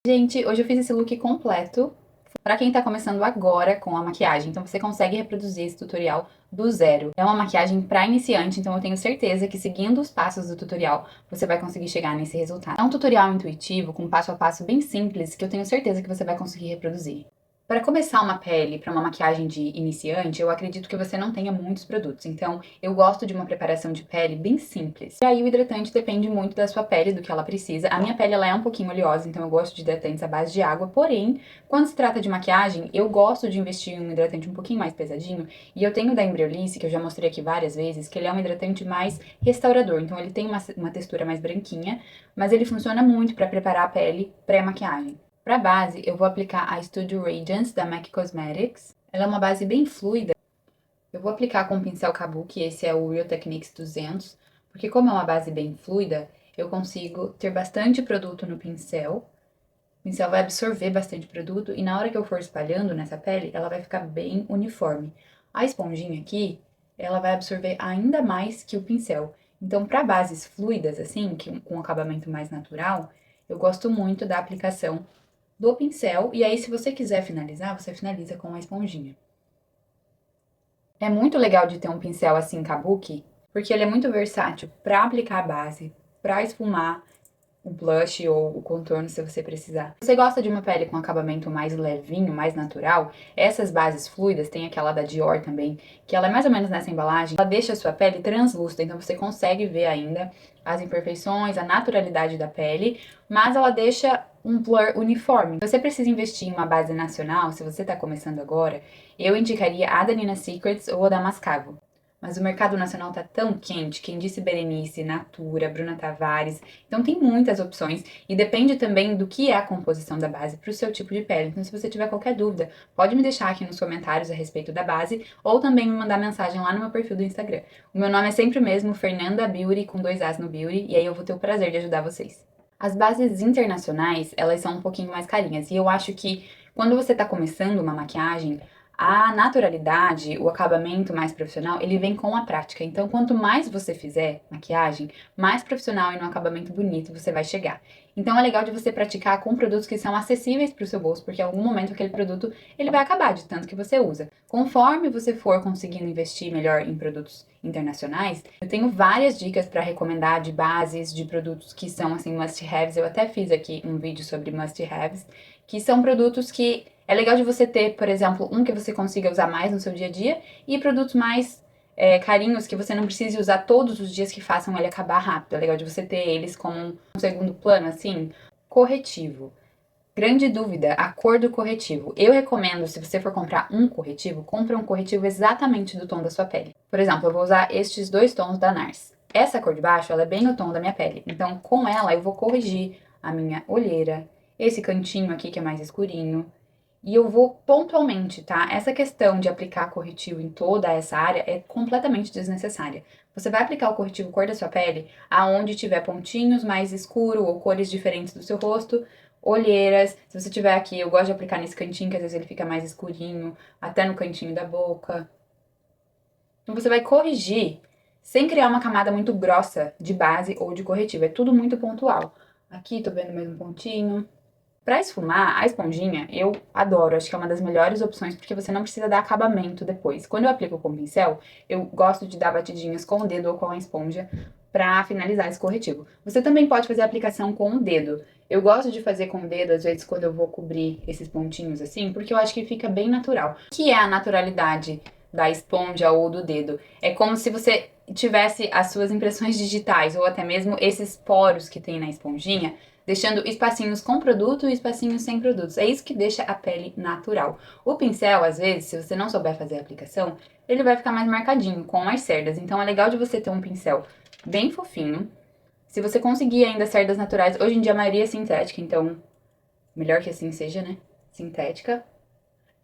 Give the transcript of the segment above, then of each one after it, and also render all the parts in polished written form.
Gente, hoje eu fiz esse look completo para quem tá começando agora com a maquiagem. Então você consegue reproduzir esse tutorial do zero. É uma maquiagem para iniciante, então eu tenho certeza que seguindo os passos do tutorial, você vai conseguir chegar nesse resultado. É um tutorial intuitivo, com passo a passo bem simples, que eu tenho certeza que você vai conseguir reproduzir. Para começar uma pele para uma maquiagem de iniciante, eu acredito que você não tenha muitos produtos, então eu gosto de uma preparação de pele bem simples. E aí o hidratante depende muito da sua pele, do que ela precisa. A minha pele ela é um pouquinho oleosa, então eu gosto de hidratantes à base de água, porém, quando se trata de maquiagem, eu gosto de investir em um hidratante um pouquinho mais pesadinho, e eu tenho da Embryoliss, que eu já mostrei aqui várias vezes, que ele é um hidratante mais restaurador, então ele tem uma textura mais branquinha, mas ele funciona muito para preparar a pele pré-maquiagem. Para base, eu vou aplicar a Studio Radiance da MAC Cosmetics. Ela é uma base bem fluida. Eu vou aplicar com o pincel Kabuki, esse é o Real Techniques 200, porque como é uma base bem fluida, eu consigo ter bastante produto no pincel. O pincel vai absorver bastante produto e na hora que eu for espalhando nessa pele, ela vai ficar bem uniforme. A esponjinha aqui, ela vai absorver ainda mais que o pincel. Então, para bases fluidas, assim, com um acabamento mais natural, eu gosto muito da aplicação do pincel, e aí se você quiser finalizar, você finaliza com a esponjinha. É muito legal de ter um pincel assim kabuki, porque ele é muito versátil para aplicar a base, para esfumar o blush ou o contorno se você precisar. Se você gosta de uma pele com acabamento mais levinho, mais natural, essas bases fluidas, tem aquela da Dior também, que ela é mais ou menos nessa embalagem, ela deixa a sua pele translúcida, então você consegue ver ainda as imperfeições, a naturalidade da pele, mas ela deixa um blur uniforme. Se você precisa investir em uma base nacional, se você está começando agora, eu indicaria a da Nina Secrets ou a da Mascavo. Mas o mercado nacional tá tão quente, quem disse Berenice, Natura, Bruna Tavares, então tem muitas opções e depende também do que é a composição da base para o seu tipo de pele. Então se você tiver qualquer dúvida, pode me deixar aqui nos comentários a respeito da base ou também me mandar mensagem lá no meu perfil do Instagram. O meu nome é sempre o mesmo, Fernanda Beauty, com 2 As no Beauty, e aí eu vou ter o prazer de ajudar vocês. As bases internacionais, elas são um pouquinho mais carinhas e eu acho que quando você está começando uma maquiagem, a naturalidade, o acabamento mais profissional, ele vem com a prática. Então, quanto mais você fizer maquiagem, mais profissional e no acabamento bonito você vai chegar. Então, é legal de você praticar com produtos que são acessíveis para o seu bolso, porque em algum momento aquele produto ele vai acabar de tanto que você usa. Conforme você for conseguindo investir melhor em produtos internacionais, eu tenho várias dicas para recomendar de bases, de produtos que são assim must-haves. Eu até fiz aqui um vídeo sobre must-haves, que são produtos que é legal de você ter, por exemplo, um que você consiga usar mais no seu dia a dia e produtos mais carinhos que você não precise usar todos os dias que façam ele acabar rápido. É legal de você ter eles como um segundo plano, assim. Corretivo. Grande dúvida, a cor do corretivo. Eu recomendo, se você for comprar um corretivo, compre um corretivo exatamente do tom da sua pele. Por exemplo, eu vou usar estes 2 tons da NARS. Essa cor de baixo, ela é bem no tom da minha pele. Então, com ela, eu vou corrigir a minha olheira, esse cantinho aqui que é mais escurinho, e eu vou pontualmente, tá? Essa questão de aplicar corretivo em toda essa área é completamente desnecessária. Você vai aplicar o corretivo cor da sua pele aonde tiver pontinhos mais escuro ou cores diferentes do seu rosto, olheiras. Se você tiver aqui, eu gosto de aplicar nesse cantinho, que às vezes ele fica mais escurinho, até no cantinho da boca. Então você vai corrigir sem criar uma camada muito grossa de base ou de corretivo. É tudo muito pontual. Aqui tô vendo mais um pontinho. Pra esfumar, a esponjinha eu adoro, acho que é uma das melhores opções porque você não precisa dar acabamento depois. Quando eu aplico com pincel, eu gosto de dar batidinhas com o dedo ou com a esponja pra finalizar esse corretivo. Você também pode fazer a aplicação com o dedo. Eu gosto de fazer com o dedo, às vezes, quando eu vou cobrir esses pontinhos assim, porque eu acho que fica bem natural. O que é a naturalidade da esponja ou do dedo? É como se você tivesse as suas impressões digitais ou até mesmo esses poros que tem na esponjinha, deixando espacinhos com produto e espacinhos sem produtos. É isso que deixa a pele natural. O pincel, às vezes, se você não souber fazer a aplicação, ele vai ficar mais marcadinho, com as cerdas. Então é legal de você ter um pincel bem fofinho. Se você conseguir ainda cerdas naturais, hoje em dia a maioria é sintética, então melhor que assim seja, né? Sintética.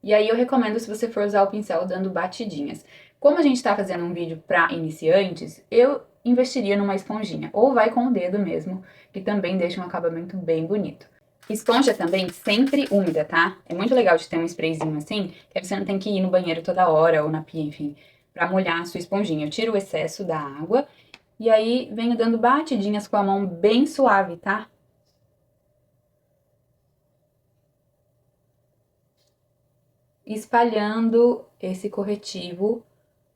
E aí eu recomendo se você for usar o pincel dando batidinhas. Como a gente tá fazendo um vídeo para iniciantes, eu investiria numa esponjinha. Ou vai com o dedo mesmo, que também deixa um acabamento bem bonito. Esponja também sempre úmida, tá? É muito legal de ter um sprayzinho assim, que aí você não tem que ir no banheiro toda hora ou na pia, enfim, pra molhar a sua esponjinha. Eu tiro o excesso da água e aí venho dando batidinhas com a mão bem suave, tá? espalhando esse corretivo,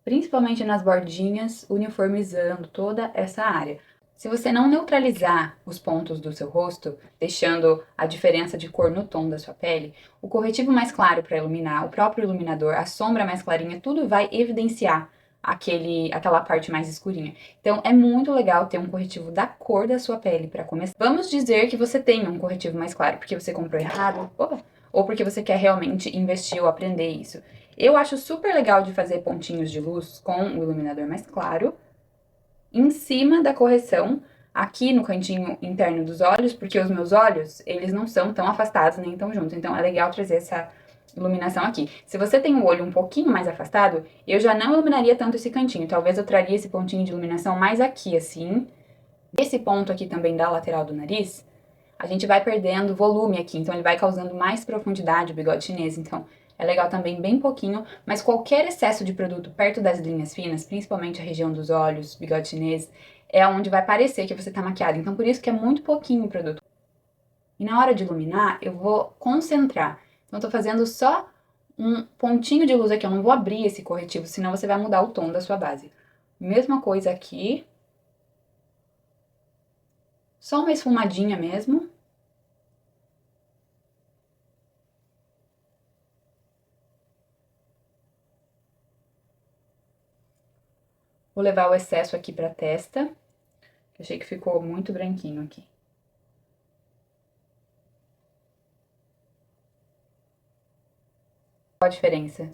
principalmente nas bordinhas, uniformizando toda essa área. Se você não neutralizar os pontos do seu rosto, deixando a diferença de cor no tom da sua pele, o corretivo mais claro para iluminar, o próprio iluminador, a sombra mais clarinha, tudo vai evidenciar aquela parte mais escurinha. Então é muito legal ter um corretivo da cor da sua pele para começar. Vamos dizer que você tem um corretivo mais claro porque você comprou errado, ou porque você quer realmente investir ou aprender isso. Eu acho super legal de fazer pontinhos de luz com o iluminador mais claro em cima da correção, aqui no cantinho interno dos olhos, porque os meus olhos, eles não são tão afastados nem tão juntos, então é legal trazer essa iluminação aqui. Se você tem o olho um pouquinho mais afastado, eu já não iluminaria tanto esse cantinho, talvez eu traria esse pontinho de iluminação mais aqui, assim. Esse ponto aqui também da lateral do nariz, a gente vai perdendo volume aqui, então ele vai causando mais profundidade, o bigode chinês, então é legal também bem pouquinho, mas qualquer excesso de produto perto das linhas finas, principalmente a região dos olhos, bigode chinês, é onde vai parecer que você tá maquiada, então por isso que é muito pouquinho o produto. E na hora de iluminar, eu vou concentrar, então eu tô fazendo só um pontinho de luz aqui, eu não vou abrir esse corretivo, senão você vai mudar o tom da sua base. Mesma coisa aqui, só uma esfumadinha mesmo. Vou levar o excesso aqui pra testa. Achei que ficou muito branquinho aqui. Qual a diferença?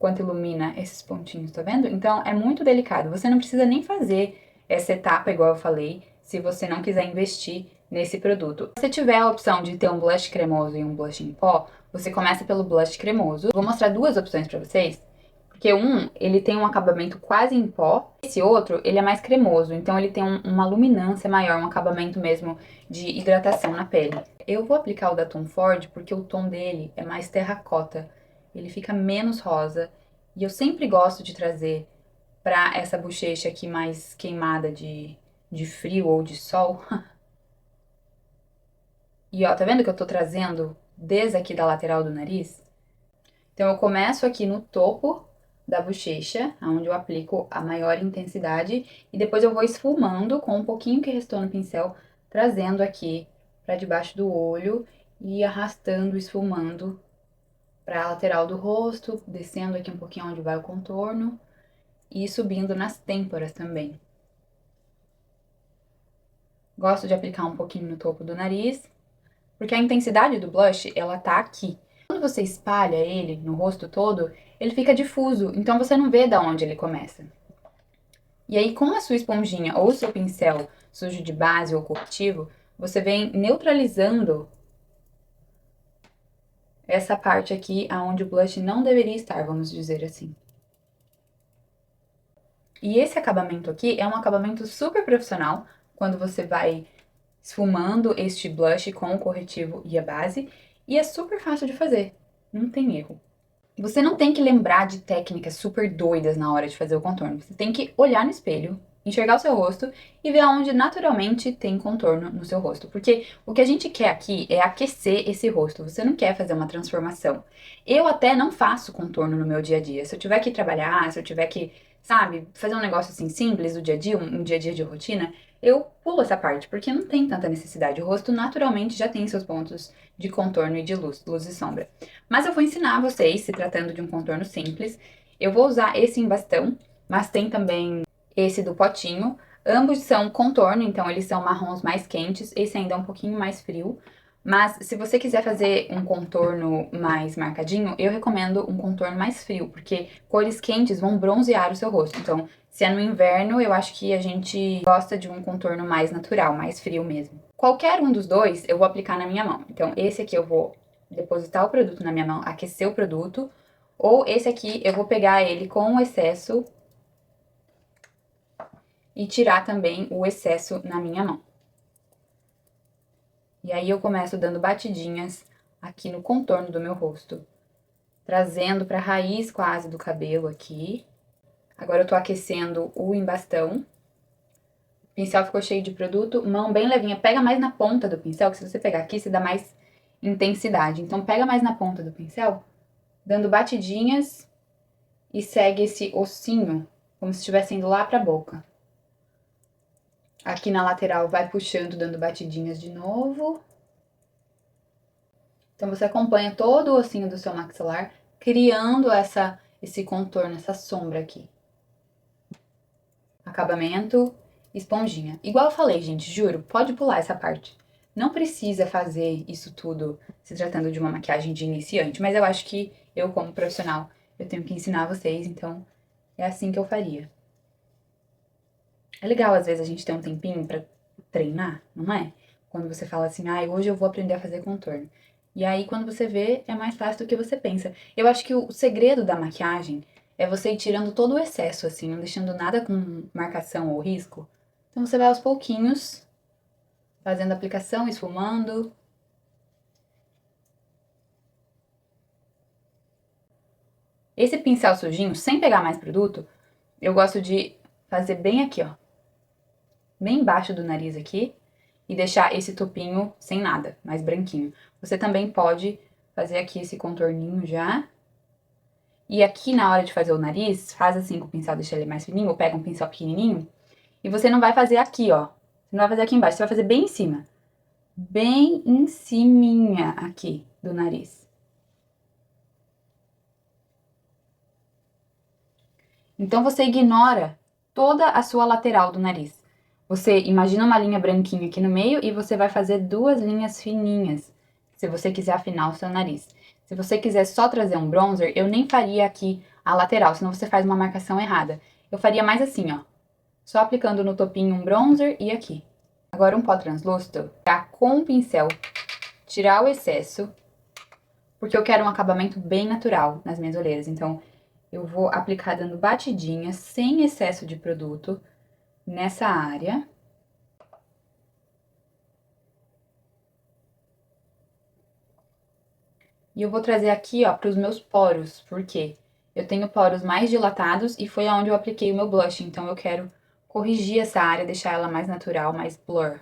Quanto ilumina esses pontinhos, tá vendo? Então, é muito delicado. Você não precisa nem fazer essa etapa, igual eu falei, se você não quiser investir nesse produto. Se você tiver a opção de ter um blush cremoso e um blush em pó, você começa pelo blush cremoso. Vou mostrar duas opções pra vocês. Porque ele tem um acabamento quase em pó. Esse outro, ele é mais cremoso, então ele tem uma luminância maior, um acabamento mesmo de hidratação na pele. Eu vou aplicar o da Tom Ford porque o tom dele é mais terracota. Ele fica menos rosa. E eu sempre gosto de trazer pra essa bochecha aqui mais queimada de frio ou de sol. E ó, tá vendo que eu tô trazendo desde aqui da lateral do nariz? Então, eu começo aqui no topo da bochecha, onde eu aplico a maior intensidade, e depois eu vou esfumando com um pouquinho que restou no pincel, trazendo aqui para debaixo do olho e arrastando, esfumando para a lateral do rosto, descendo aqui um pouquinho onde vai o contorno e subindo nas têmporas também. Gosto de aplicar um pouquinho no topo do nariz, porque a intensidade do blush, ela tá aqui. Quando você espalha ele no rosto todo, ele fica difuso, então você não vê da onde ele começa. E aí, com a sua esponjinha ou o seu pincel sujo de base ou corretivo, você vem neutralizando essa parte aqui aonde o blush não deveria estar, vamos dizer assim. E esse acabamento aqui é um acabamento super profissional, quando você vai esfumando este blush com o corretivo e a base, e é super fácil de fazer, não tem erro. Você não tem que lembrar de técnicas super doidas na hora de fazer o contorno. Você tem que olhar no espelho, enxergar o seu rosto e ver aonde naturalmente tem contorno no seu rosto. Porque o que a gente quer aqui é aquecer esse rosto. Você não quer fazer uma transformação. Eu até não faço contorno no meu dia a dia. Se eu tiver que trabalhar, se eu tiver que, sabe, fazer um negócio assim simples do dia a dia, um dia a dia de rotina, eu pulo essa parte, porque não tem tanta necessidade. O rosto naturalmente já tem seus pontos de contorno e de luz, luz e sombra. Mas eu vou ensinar vocês, se tratando de um contorno simples. Eu vou usar esse em bastão, mas tem também esse do potinho. Ambos são contorno, então eles são marrons mais quentes. Esse ainda é um pouquinho mais frio. Mas se você quiser fazer um contorno mais marcadinho, eu recomendo um contorno mais frio, porque cores quentes vão bronzear o seu rosto. Então, se é no inverno, eu acho que a gente gosta de um contorno mais natural, mais frio mesmo. Qualquer um dos dois eu vou aplicar na minha mão. Então, esse aqui eu vou depositar o produto na minha mão, aquecer o produto, ou esse aqui eu vou pegar ele com o excesso e tirar também o excesso na minha mão. E aí eu começo dando batidinhas aqui no contorno do meu rosto, trazendo para a raiz quase do cabelo aqui. Agora eu tô aquecendo o embastão. O pincel ficou cheio de produto, mão bem levinha. Pega mais na ponta do pincel, que se você pegar aqui, você dá mais intensidade. Então pega mais na ponta do pincel dando batidinhas e segue esse ossinho, como se estivesse indo lá pra boca. Aqui na lateral vai puxando, dando batidinhas de novo. Então você acompanha todo o ossinho do seu maxilar, criando esse contorno, essa sombra aqui. Acabamento, esponjinha. Igual eu falei, gente, juro, pode pular essa parte. Não precisa fazer isso tudo se tratando de uma maquiagem de iniciante, mas eu acho que eu, como profissional, eu tenho que ensinar vocês, então é assim que eu faria. É legal, às vezes, a gente ter um tempinho pra treinar, não é? Quando você fala assim, hoje eu vou aprender a fazer contorno. E aí, quando você vê, é mais fácil do que você pensa. Eu acho que o segredo da maquiagem é você ir tirando todo o excesso, assim, não deixando nada com marcação ou risco. Então, você vai aos pouquinhos, fazendo a aplicação, esfumando. Esse pincel sujinho, sem pegar mais produto, eu gosto de fazer bem aqui, ó. Bem embaixo do nariz aqui. E deixar esse topinho sem nada, mais branquinho. Você também pode fazer aqui esse contorninho já. E aqui na hora de fazer o nariz, faz assim com o pincel, deixa ele mais fininho, ou pega um pincel pequenininho. E você não vai fazer aqui, ó. Você não vai fazer aqui embaixo, você vai fazer bem em cima. Bem em ciminha aqui do nariz. Então você ignora toda a sua lateral do nariz. Você imagina uma linha branquinha aqui no meio e você vai fazer duas linhas fininhas, se você quiser afinar o seu nariz. Se você quiser só trazer um bronzer, eu nem faria aqui a lateral, senão você faz uma marcação errada. Eu faria mais assim, ó. Só aplicando no topinho um bronzer e aqui. Agora um pó translúcido, tá com o pincel, tirar o excesso, porque eu quero um acabamento bem natural nas minhas olheiras. Então, eu vou aplicar dando batidinhas, sem excesso de produto, nessa área. E eu vou trazer aqui, ó, pros meus poros, porque eu tenho poros mais dilatados e foi aonde eu apliquei o meu blush, então eu quero corrigir essa área, deixar ela mais natural, mais blur.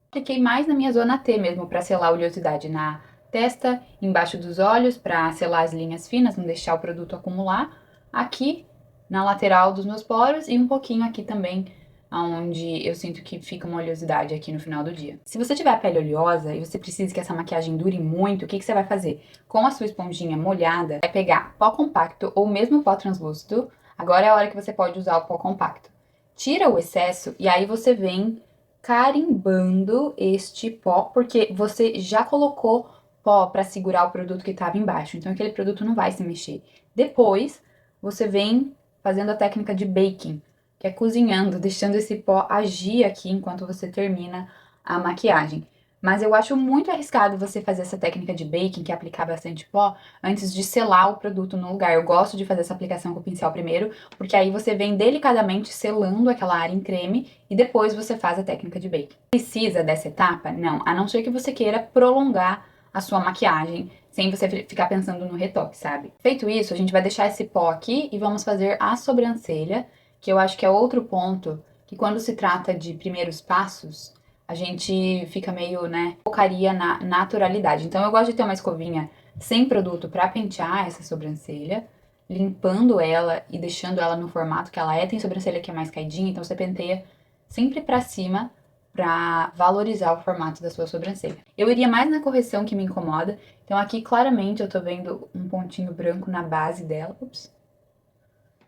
Apliquei mais na minha zona T mesmo, pra selar a oleosidade na testa, embaixo dos olhos, pra selar as linhas finas, não deixar o produto acumular. Aqui, na lateral dos meus poros e um pouquinho aqui também, onde eu sinto que fica uma oleosidade aqui no final do dia. Se você tiver a pele oleosa e você precisa que essa maquiagem dure muito, o que você vai fazer? Com a sua esponjinha molhada, vai pegar pó compacto ou mesmo pó translúcido. Agora é a hora que você pode usar o pó compacto. Tira o excesso e aí você vem carimbando este pó, porque você já colocou pó para segurar o produto que estava embaixo, então aquele produto não vai se mexer. Depois, você vem fazendo a técnica de baking, que é cozinhando, deixando esse pó agir aqui enquanto você termina a maquiagem. Mas eu acho muito arriscado você fazer essa técnica de baking, que é aplicar bastante pó, antes de selar o produto no lugar. Eu gosto de fazer essa aplicação com o pincel primeiro, porque aí você vem delicadamente selando aquela área em creme e depois você faz a técnica de baking. Precisa dessa etapa? Não, a não ser que você queira prolongar a sua maquiagem sem você ficar pensando no retoque, sabe? Feito isso, a gente vai deixar esse pó aqui e vamos fazer a sobrancelha, que eu acho que é outro ponto que quando se trata de primeiros passos, a gente fica meio, né, focaria na naturalidade. Então eu gosto de ter uma escovinha sem produto para pentear essa sobrancelha, limpando ela e deixando ela no formato que ela é. Tem sobrancelha que é mais caidinha, então você penteia sempre para cima para valorizar o formato da sua sobrancelha. Eu iria mais na correção que me incomoda. Então aqui claramente eu tô vendo um pontinho branco na base dela. Ups.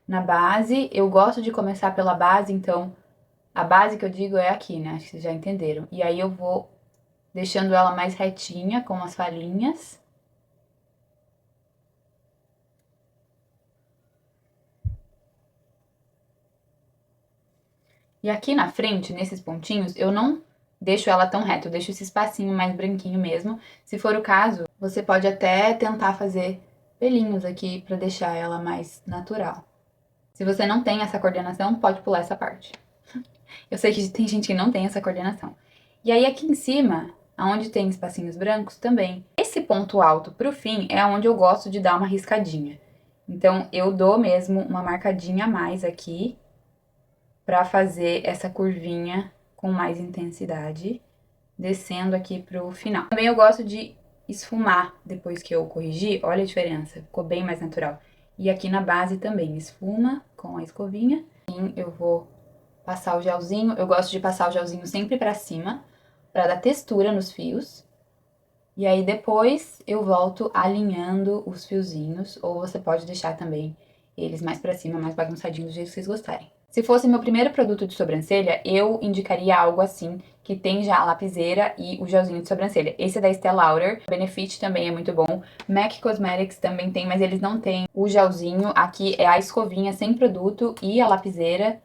Na base, eu gosto de começar pela base, então a base que eu digo é aqui, né? Acho que vocês já entenderam. E aí eu vou deixando ela mais retinha, com as falhinhas. E aqui na frente, nesses pontinhos, eu não deixo ela tão reta, eu deixo esse espacinho mais branquinho mesmo. Se for o caso, você pode até tentar fazer pelinhos aqui pra deixar ela mais natural. Se você não tem essa coordenação, pode pular essa parte. Eu sei que tem gente que não tem essa coordenação. E aí aqui em cima, onde tem espacinhos brancos, também. Esse ponto alto pro fim é onde eu gosto de dar uma riscadinha. Então eu dou mesmo uma marcadinha a mais aqui pra fazer essa curvinha com mais intensidade, descendo aqui pro final. Também eu gosto de esfumar depois que eu corrigi. Olha a diferença, ficou bem mais natural. E aqui na base também, esfuma com a escovinha. Eu vou passar o gelzinho. Eu gosto de passar o gelzinho sempre pra cima, pra dar textura nos fios. E aí depois eu volto alinhando os fiozinhos, ou você pode deixar também eles mais pra cima, mais bagunçadinhos do jeito que vocês gostarem. Se fosse meu primeiro produto de sobrancelha, eu indicaria algo assim, que tem já a lapiseira e o gelzinho de sobrancelha. Esse é da Estée Lauder, Benefit também é muito bom, MAC Cosmetics também tem, mas eles não têm o gelzinho. Aqui é a escovinha sem produto e a lapiseira.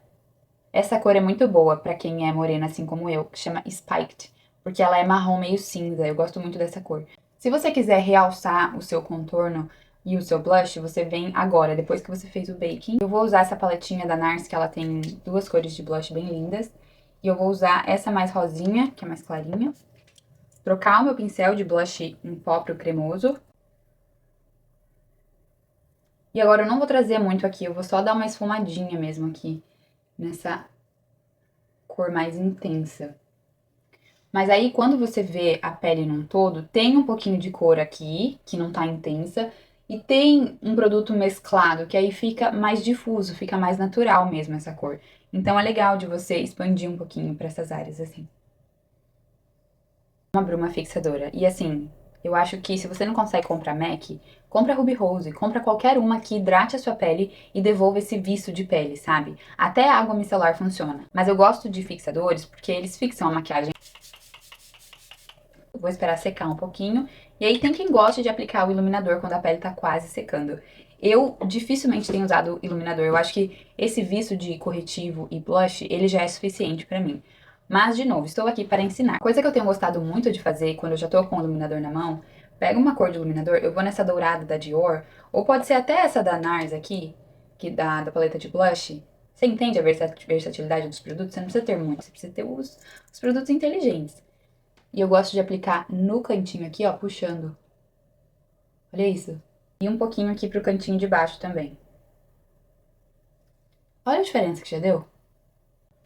Essa cor é muito boa pra quem é morena assim como eu, que chama Spiked, porque ela é marrom meio cinza, eu gosto muito dessa cor. Se você quiser realçar o seu contorno e o seu blush, você vem agora, depois que você fez o baking. Eu vou usar essa paletinha da NARS, que ela tem duas cores de blush bem lindas. E eu vou usar essa mais rosinha, que é mais clarinha. Trocar o meu pincel de blush em pó pro cremoso. E agora eu não vou trazer muito aqui, eu vou só dar uma esfumadinha mesmo aqui, nessa cor mais intensa. Mas aí, quando você vê a pele num todo, tem um pouquinho de cor aqui, que não tá intensa, e tem um produto mesclado, que aí fica mais difuso, fica mais natural mesmo essa cor. Então é legal de você expandir um pouquinho pra essas áreas, assim. Uma bruma fixadora. E assim, eu acho que se você não consegue comprar MAC, compra Ruby Rose, compra qualquer uma que hidrate a sua pele e devolva esse viço de pele, sabe? Até a água micelar funciona. Mas eu gosto de fixadores porque eles fixam a maquiagem. Vou esperar secar um pouquinho. E aí tem quem goste de aplicar o iluminador quando a pele tá quase secando. Eu dificilmente tenho usado iluminador. Eu acho que esse viço de corretivo e blush, ele já é suficiente pra mim. Mas, de novo, estou aqui para ensinar. Coisa que eu tenho gostado muito de fazer quando eu já tô com o iluminador na mão, pega uma cor de iluminador, eu vou nessa dourada da Dior, ou pode ser até essa da NARS aqui, que da paleta de blush. Você entende a versatilidade dos produtos? Você não precisa ter muito, você precisa ter os produtos inteligentes. E eu gosto de aplicar no cantinho aqui, ó, puxando. Olha isso. E um pouquinho aqui pro cantinho de baixo também. Olha a diferença que já deu.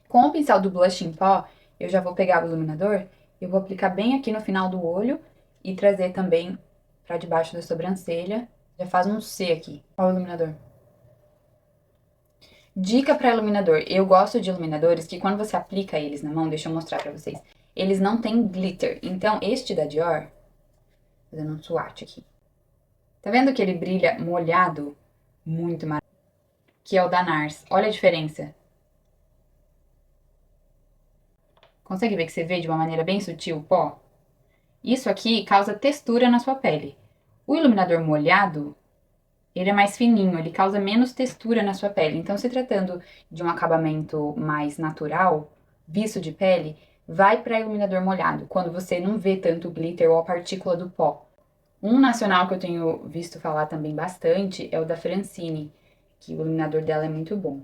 Com o pincel do blush em pó, eu já vou pegar o iluminador, eu vou aplicar bem aqui no final do olho e trazer também pra debaixo da sobrancelha. Já faz um C aqui. Olha o iluminador. Dica para iluminador. Eu gosto de iluminadores que quando você aplica eles na mão, deixa eu mostrar pra vocês, eles não têm glitter. Então, este da Dior, fazendo um swatch aqui. Tá vendo que ele brilha molhado? Muito maravilhoso. Que é o da NARS. Olha a diferença. Consegue ver que você vê de uma maneira bem sutil o pó? Isso aqui causa textura na sua pele. O iluminador molhado, ele é mais fininho, ele causa menos textura na sua pele. Então, se tratando de um acabamento mais natural, viço de pele, vai para iluminador molhado, quando você não vê tanto o glitter ou a partícula do pó. Um nacional que eu tenho visto falar também bastante é o da Francine, que o iluminador dela é muito bom.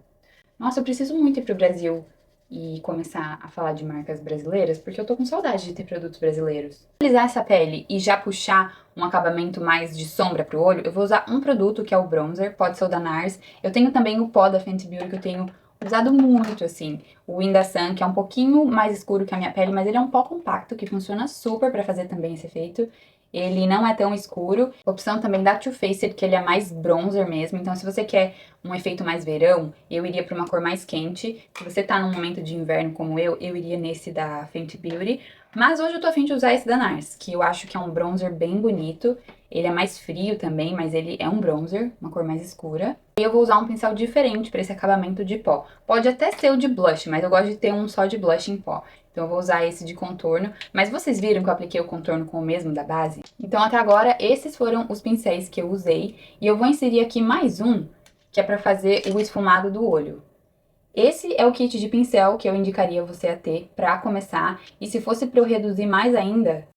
Nossa, eu preciso muito ir pro Brasil e começar a falar de marcas brasileiras, porque eu tô com saudade de ter produtos brasileiros. Pra utilizar essa pele e já puxar um acabamento mais de sombra pro olho, eu vou usar um produto que é o bronzer, pode ser o da NARS. Eu tenho também o pó da Fenty Beauty que eu tenho usado muito, assim. O Winda Sun, que é um pouquinho mais escuro que a minha pele, mas ele é um pó compacto, que funciona super pra fazer também esse efeito. Ele não é tão escuro. Opção também da Too Faced, que ele é mais bronzer mesmo. Então, se você quer um efeito mais verão, eu iria para uma cor mais quente. Se você tá num momento de inverno como eu iria nesse da Fenty Beauty. Mas hoje eu tô a fim de usar esse da NARS, que eu acho que é um bronzer bem bonito. Ele é mais frio também, mas ele é um bronzer, uma cor mais escura. E eu vou usar um pincel diferente para esse acabamento de pó. Pode até ser o de blush, mas eu gosto de ter um só de blush em pó. Então eu vou usar esse de contorno. Mas vocês viram que eu apliquei o contorno com o mesmo da base? Então até agora esses foram os pincéis que eu usei. E eu vou inserir aqui mais um, que é para fazer o esfumado do olho. Esse é o kit de pincel que eu indicaria você a ter para começar. E se fosse para eu reduzir mais ainda,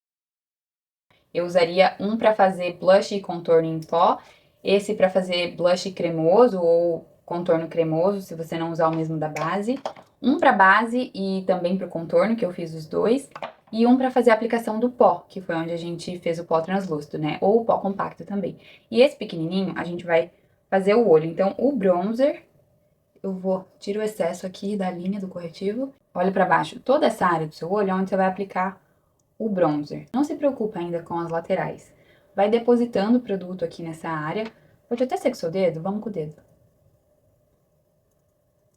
eu usaria um para fazer blush e contorno em pó, esse para fazer blush cremoso ou contorno cremoso, se você não usar o mesmo da base, um para base e também para o contorno, que eu fiz os dois, e um para fazer a aplicação do pó, que foi onde a gente fez o pó translúcido, né? Ou o pó compacto também. E esse pequenininho a gente vai fazer o olho. Então, o bronzer, eu vou tirar o excesso aqui da linha do corretivo, olha para baixo. Toda essa área do seu olho é onde você vai aplicar o bronzer. Não se preocupa ainda com as laterais. Vai depositando o produto aqui nessa área. Pode até ser com o seu dedo, vamos com o dedo.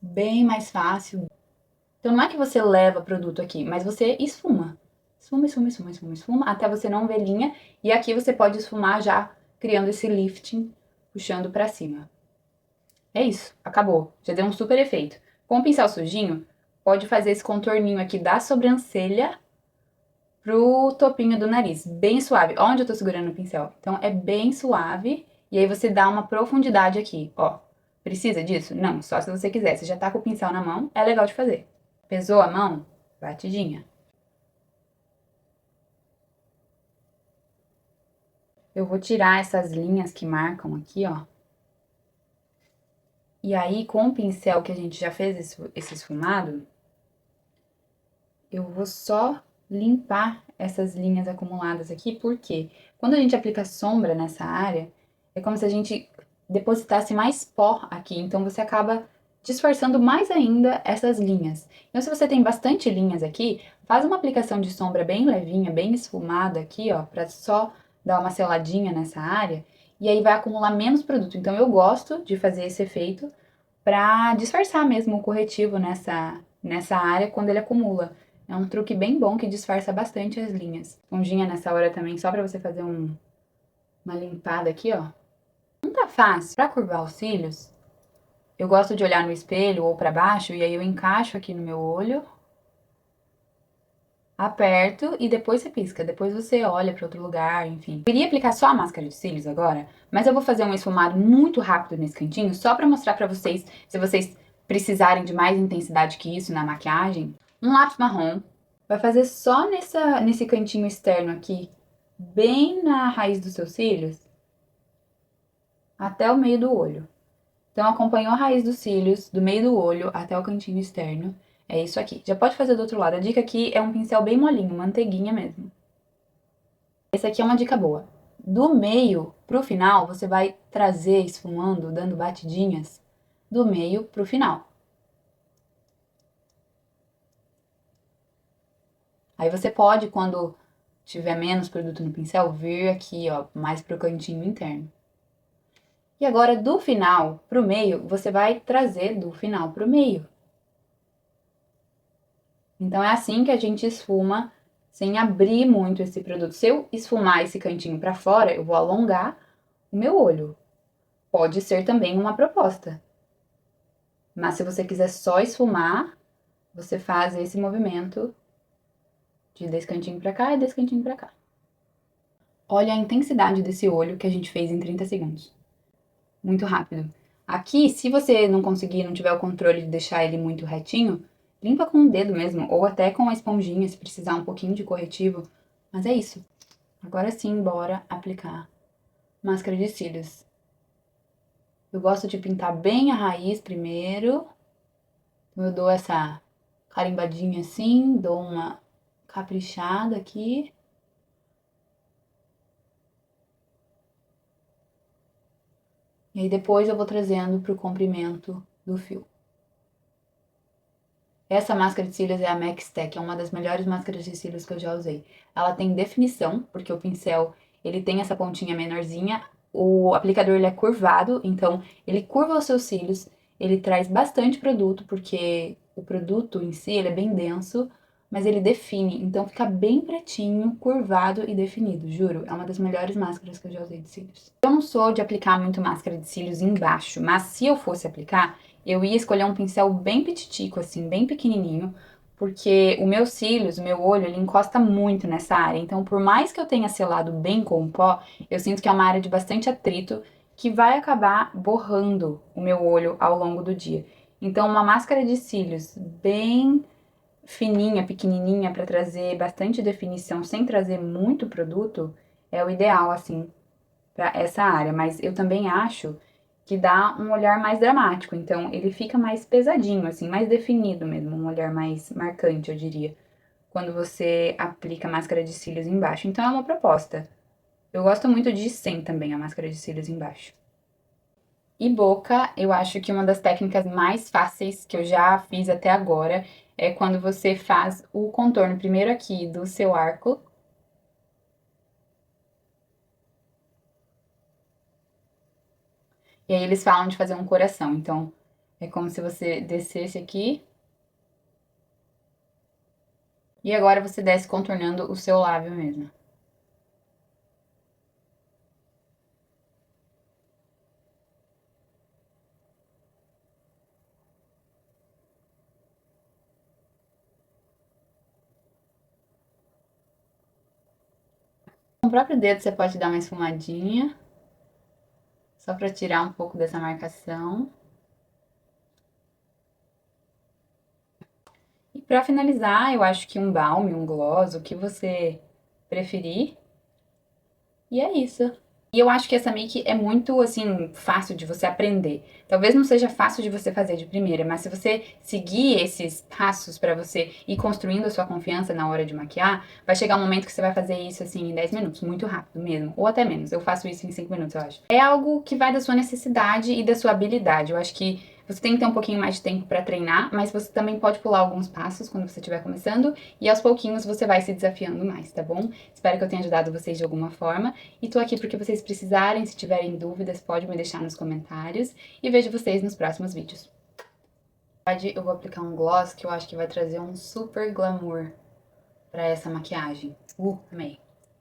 Bem mais fácil. Então não é que você leva produto aqui, mas você esfuma. Esfuma, esfuma, esfuma, esfuma, esfuma, até você não ver linha. E aqui você pode esfumar já criando esse lifting, puxando pra cima. É isso, acabou. Já deu um super efeito. Com o pincel sujinho, pode fazer esse contorninho aqui da sobrancelha pro topinho do nariz, bem suave. Onde eu tô segurando o pincel? Então é bem suave e aí você dá uma profundidade aqui, ó. Precisa disso? Não, só se você quiser. Você já tá com o pincel na mão, é legal de fazer. Pesou a mão? Batidinha. Eu vou tirar essas linhas que marcam aqui, ó. E aí, com o pincel que a gente já fez esse esfumado, eu vou só limpar essas linhas acumuladas aqui, porque quando a gente aplica sombra nessa área, é como se a gente depositasse mais pó aqui, então você acaba disfarçando mais ainda essas linhas. Então, se você tem bastante linhas aqui, faz uma aplicação de sombra bem levinha, bem esfumada aqui, ó, pra só dar uma seladinha nessa área, e aí vai acumular menos produto. Então, eu gosto de fazer esse efeito pra disfarçar mesmo o corretivo nessa área quando ele acumula. É um truque bem bom que disfarça bastante as linhas. Esponjinha nessa hora também, só pra você fazer uma limpada aqui, ó. Não tá fácil. Pra curvar os cílios, eu gosto de olhar no espelho ou pra baixo, e aí eu encaixo aqui no meu olho, aperto e depois você pisca. Depois você olha pra outro lugar, enfim. Eu iria aplicar só a máscara de cílios agora, mas eu vou fazer um esfumado muito rápido nesse cantinho, só pra mostrar pra vocês, se vocês precisarem de mais intensidade que isso na maquiagem. Um lápis marrom. Vai fazer só nesse cantinho externo aqui, bem na raiz dos seus cílios, até o meio do olho. Então, acompanhou a raiz dos cílios, do meio do olho até o cantinho externo. É isso aqui. Já pode fazer do outro lado. A dica aqui é um pincel bem molinho, manteiguinha mesmo. Essa aqui é uma dica boa. Do meio pro final, você vai trazer esfumando, dando batidinhas, do meio pro final. Aí você pode, quando tiver menos produto no pincel, vir aqui, ó, mais pro cantinho interno. E agora, do final pro meio, você vai trazer do final pro meio. Então, é assim que a gente esfuma, sem abrir muito esse produto. Se eu esfumar esse cantinho pra fora, eu vou alongar o meu olho. Pode ser também uma proposta. Mas se você quiser só esfumar, você faz esse movimento de desse cantinho pra cá e desse cantinho pra cá. Olha a intensidade desse olho que a gente fez em 30 segundos. Muito rápido. Aqui, se você não conseguir, não tiver o controle de deixar ele muito retinho, limpa com o dedo mesmo, ou até com a esponjinha, se precisar um pouquinho de corretivo. Mas é isso. Agora sim, bora aplicar máscara de cílios. Eu gosto de pintar bem a raiz primeiro. Então, eu dou essa carimbadinha assim, dou uma caprichada aqui. E aí depois eu vou trazendo pro comprimento do fio. Essa máscara de cílios é a MAC Stack, é uma das melhores máscaras de cílios que eu já usei. Ela tem definição, porque o pincel ele tem essa pontinha menorzinha, o aplicador ele é curvado, então ele curva os seus cílios, ele traz bastante produto, porque o produto em si ele é bem denso, mas ele define, então fica bem pretinho, curvado e definido, juro. É uma das melhores máscaras que eu já usei de cílios. Eu não sou de aplicar muito máscara de cílios embaixo, mas se eu fosse aplicar, eu ia escolher um pincel bem petitico, assim, bem pequenininho, porque o meu cílios, o meu olho, ele encosta muito nessa área. Então, por mais que eu tenha selado bem com o pó, eu sinto que é uma área de bastante atrito que vai acabar borrando o meu olho ao longo do dia. Então, uma máscara de cílios bem fininha, pequenininha, para trazer bastante definição sem trazer muito produto, é o ideal, assim, para essa área. Mas eu também acho que dá um olhar mais dramático, então ele fica mais pesadinho, assim, mais definido mesmo, um olhar mais marcante, eu diria, quando você aplica a máscara de cílios embaixo. Então é uma proposta. Eu gosto muito de sem também a máscara de cílios embaixo. E boca, eu acho que uma das técnicas mais fáceis que eu já fiz até agora é quando você faz o contorno primeiro aqui do seu arco, E aí eles falam de fazer um coração. Então, é como se você descesse aqui. E agora você desce contornando o seu lábio mesmo. Com o próprio dedo você pode dar uma esfumadinha. Só pra tirar um pouco dessa marcação. E pra finalizar, eu acho que um balme, um gloss, o que você preferir. E é isso. E eu acho que essa make é muito, assim, fácil de você aprender. Talvez não seja fácil de você fazer de primeira, mas se você seguir esses passos pra você ir construindo a sua confiança na hora de maquiar, vai chegar um momento que você vai fazer isso, assim, em 10 minutos, muito rápido mesmo. Ou até menos. Eu faço isso em 5 minutos, eu acho. É algo que vai da sua necessidade e da sua habilidade. Eu acho que você tem que ter um pouquinho mais de tempo pra treinar, mas você também pode pular alguns passos quando você estiver começando e aos pouquinhos você vai se desafiando mais, tá bom? Espero que eu tenha ajudado vocês de alguma forma. E tô aqui porque vocês precisarem, se tiverem dúvidas, pode me deixar nos comentários. E vejo vocês nos próximos vídeos. Eu vou aplicar um gloss que eu acho que vai trazer um super glamour pra essa maquiagem. Amei!